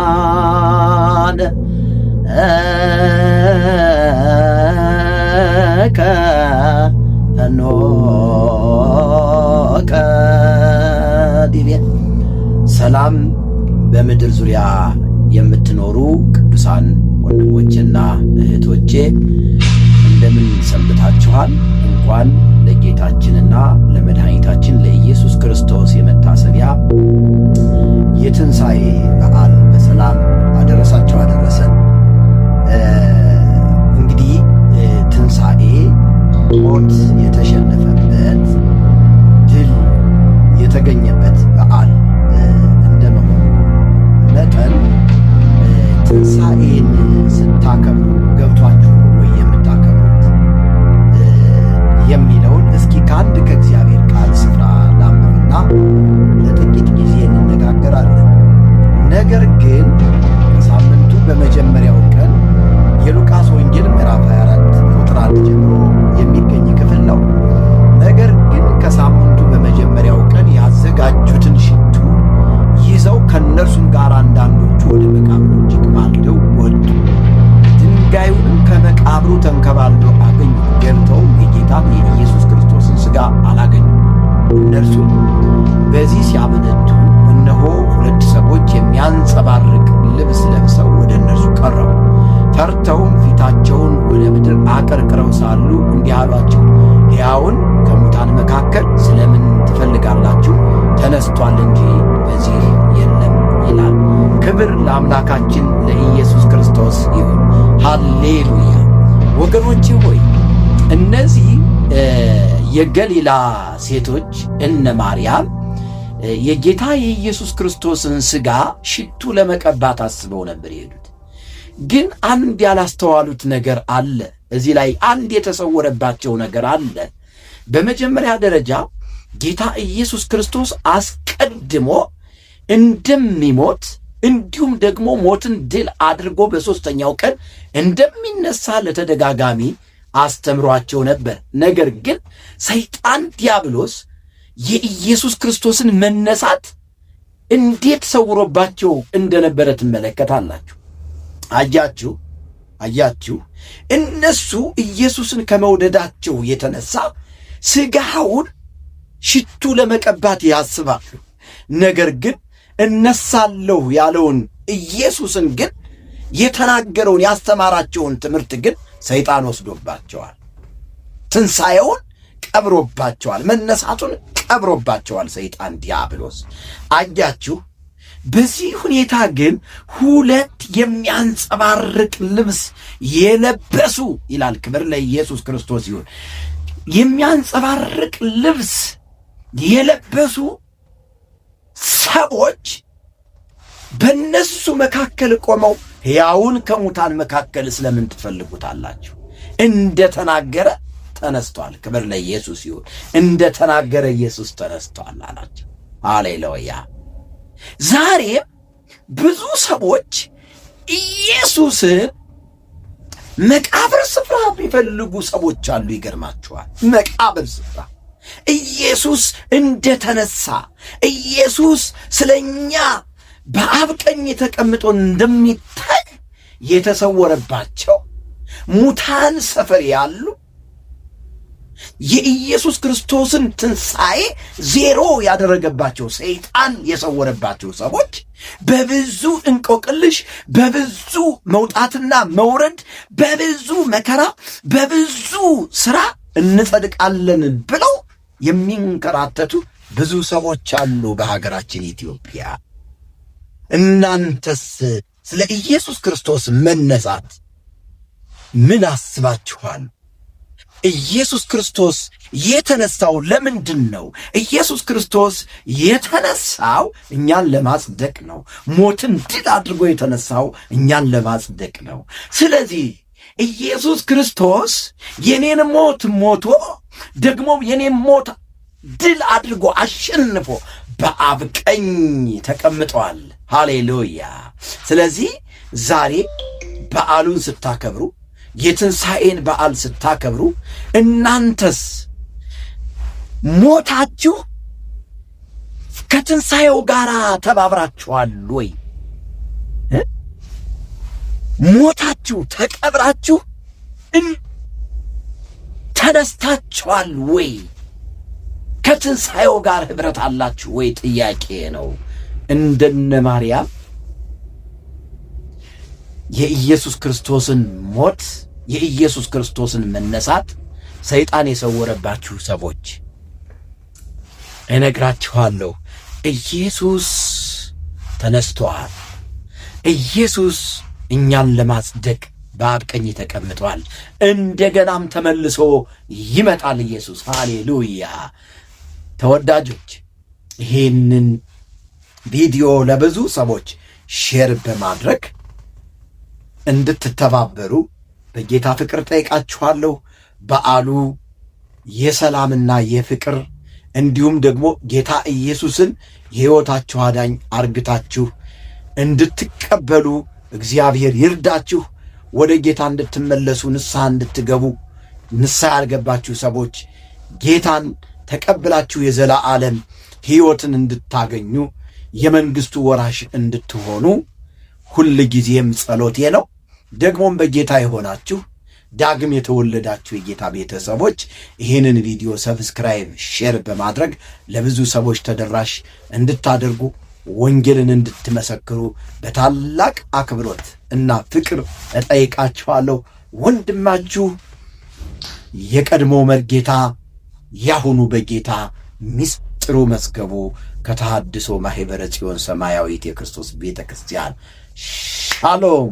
ብርሃን ፈኖከ ዲቤ። ሰላም በምድር ዙሪያ የምትኖሩ ቅዱሳን ወንድሞቼና እህቶቼ እንደምን ሰንብታችኋል? እንኳን ለጌታችንና ለመድኃኒታችን ለኢየሱስ ክርስቶስ የመታሰቢያ የትንሣኤ በዓል በሰላም አደረሳችሁ አደረሰን። እንግዲህ ትንሣኤ ሞት የተሸነፈበት ድል የተገኘበት በዓል እንደመሆኑ መጠን ትንሣኤን ስታከብሩ ገብቷችሁ ወይ የምታከብሩት የሚለውን እስኪ ከአንድ ከእግዚአብሔር ቃል ስፍራ ላንብብና ለጥቂት ጊዜ እንነጋገራለን። ነገር ግን ከሳምንቱ በመጀመሪያው ቀን የሉቃስ ወንጌል ምዕራፍ 24 ቁጥር 1 ጀምሮ የሚገኝ ክፍል ነው። ነገር ግን ከሳምንቱ በመጀመሪያው ቀን ያዘጋጁትን ሽቱ ይዘው ከእነርሱም ጋር አንዳንዶቹ ወደ መቃብሩ እጅግ ማልደው ወጡ። ድንጋዩንም ከመቃብሩ ተንከባለው አገኙ። ገብተውም የጌታን የኢየሱስ ክርስቶስን ሥጋ አላገኙ። እነርሱም በዚህ ሲያመነቱ እነሆ ሁለት ሰዎች የሚያንጸባርቅ ልብስ ለብሰው ወደ እነርሱ ቀረቡ። ፈርተውም ፊታቸውን ወደ ምድር አቀርቅረው ሳሉ እንዲህ አሏቸው፣ ሕያውን ከሙታን መካከል ስለምን ትፈልጋላችሁ? ተነስቷል እንጂ በዚህ የለም ይላል። ክብር ለአምላካችን ለኢየሱስ ክርስቶስ ይሁን። ሃሌሉያ። ወገኖቼ ሆይ እነዚህ የገሊላ ሴቶች እነ ማርያም የጌታ የኢየሱስ ክርስቶስን ሥጋ ሽቱ ለመቀባት አስበው ነበር የሄዱት። ግን አንድ ያላስተዋሉት ነገር አለ። እዚህ ላይ አንድ የተሰወረባቸው ነገር አለ። በመጀመሪያ ደረጃ ጌታ ኢየሱስ ክርስቶስ አስቀድሞ እንደሚሞት እንዲሁም ደግሞ ሞትን ድል አድርጎ በሦስተኛው ቀን እንደሚነሳ ለተደጋጋሚ አስተምሯቸው ነበር። ነገር ግን ሰይጣን ዲያብሎስ የኢየሱስ ክርስቶስን መነሳት እንዴት ሰውሮባቸው እንደነበረ ትመለከታላችሁ። አያችሁ እነሱ ኢየሱስን ከመውደዳቸው የተነሳ ሥጋውን ሽቱ ለመቀባት ያስባሉ። ነገር ግን እነሳለሁ ያለውን ኢየሱስን ግን የተናገረውን ያስተማራቸውን ትምህርት ግን ሰይጣን ወስዶባቸዋል። ትንሣኤውን ቀብሮባቸዋል። መነሳቱን ቀብሮባቸዋል ሰይጣን ዲያብሎስ። አያችሁ በዚህ ሁኔታ ግን ሁለት የሚያንጸባርቅ ልብስ የለበሱ ይላል። ክብር ለኢየሱስ ክርስቶስ ይሁን። የሚያንጸባርቅ ልብስ የለበሱ ሰዎች በእነሱ መካከል ቆመው ሕያውን ከሙታን መካከል ስለምን ትፈልጉታላችሁ? እንደተናገረ ተነስቷል። ክብር ለኢየሱስ ይሁን። እንደተናገረ ኢየሱስ ተነስቷል አላቸው። ሃሌሉያ። ዛሬም ብዙ ሰዎች ኢየሱስን መቃብር ስፍራ የሚፈልጉ ሰዎች አሉ። ይገርማችኋል። መቃብር ስፍራ ኢየሱስ እንደተነሳ ኢየሱስ ስለኛ በአብ ቀኝ ተቀምጦ እንደሚታይ የተሰወረባቸው ሙታን ሰፈር ያሉ የኢየሱስ ክርስቶስን ትንሣኤ ዜሮ ያደረገባቸው ሰይጣን የሰወረባቸው ሰዎች በብዙ እንቆቅልሽ፣ በብዙ መውጣትና መውረድ፣ በብዙ መከራ፣ በብዙ ሥራ እንጸድቃለን ብለው የሚንከራተቱ ብዙ ሰዎች አሉ በሀገራችን ኢትዮጵያ። እናንተስ ስለ ኢየሱስ ክርስቶስ መነሳት ምን አስባችኋል? ኢየሱስ ክርስቶስ የተነሳው ለምንድን ነው? ኢየሱስ ክርስቶስ የተነሳው እኛን ለማጽደቅ ነው። ሞትን ድል አድርጎ የተነሳው እኛን ለማጽደቅ ነው። ስለዚህ ኢየሱስ ክርስቶስ የኔን ሞት ሞቶ ደግሞ የኔን ሞት ድል አድርጎ አሸንፎ በአብ ቀኝ ተቀምጧል። ሃሌሉያ። ስለዚህ ዛሬ በዓሉን ስታከብሩ፣ የትንሣኤን በዓል ስታከብሩ እናንተስ ሞታችሁ ከትንሣኤው ጋር ተባብራችኋል ወይ? ሞታችሁ ተቀብራችሁ ተነስታችኋል ወይ? ከትንሣኤው ጋር ኅብረት አላችሁ ወይ? ጥያቄ ነው። እንደነ ማርያም የኢየሱስ ክርስቶስን ሞት፣ የኢየሱስ ክርስቶስን መነሳት ሰይጣን የሰወረባችሁ ሰዎች እነግራችኋለሁ፣ ኢየሱስ ተነስቷል። ኢየሱስ እኛን ለማጽደቅ በአብ ቀኝ ተቀምጧል። እንደገናም ተመልሶ ይመጣል ኢየሱስ። ሃሌሉያ። ተወዳጆች ይህንን ቪዲዮ ለብዙ ሰዎች ሼር በማድረግ እንድትተባበሩ በጌታ ፍቅር ጠይቃችኋለሁ። በዓሉ የሰላምና የፍቅር እንዲሁም ደግሞ ጌታ ኢየሱስን የሕይወታችሁ አዳኝ አርግታችሁ እንድትቀበሉ እግዚአብሔር ይርዳችሁ። ወደ ጌታ እንድትመለሱ፣ ንስሐ እንድትገቡ፣ ንስሐ ያልገባችሁ ሰዎች ጌታን ተቀብላችሁ የዘላለም ሕይወትን እንድታገኙ፣ የመንግሥቱ ወራሽ እንድትሆኑ ሁል ጊዜም ጸሎቴ ነው። ደግሞም በጌታ የሆናችሁ ዳግም የተወለዳችሁ የጌታ ቤተሰቦች ይህንን ቪዲዮ ሰብስክራይብ፣ ሼር በማድረግ ለብዙ ሰዎች ተደራሽ እንድታደርጉ፣ ወንጌልን እንድትመሰክሩ በታላቅ አክብሮት እና ፍቅር እጠይቃችኋለሁ። ወንድማችሁ የቀድሞ መርጌታ ያሁኑ በጌታ ምስጢሩ መዝገቡ ከተሐድሶ ማኅበረ ጽዮን ሰማያዊት የክርስቶስ ቤተ ክርስቲያን ሻሎም።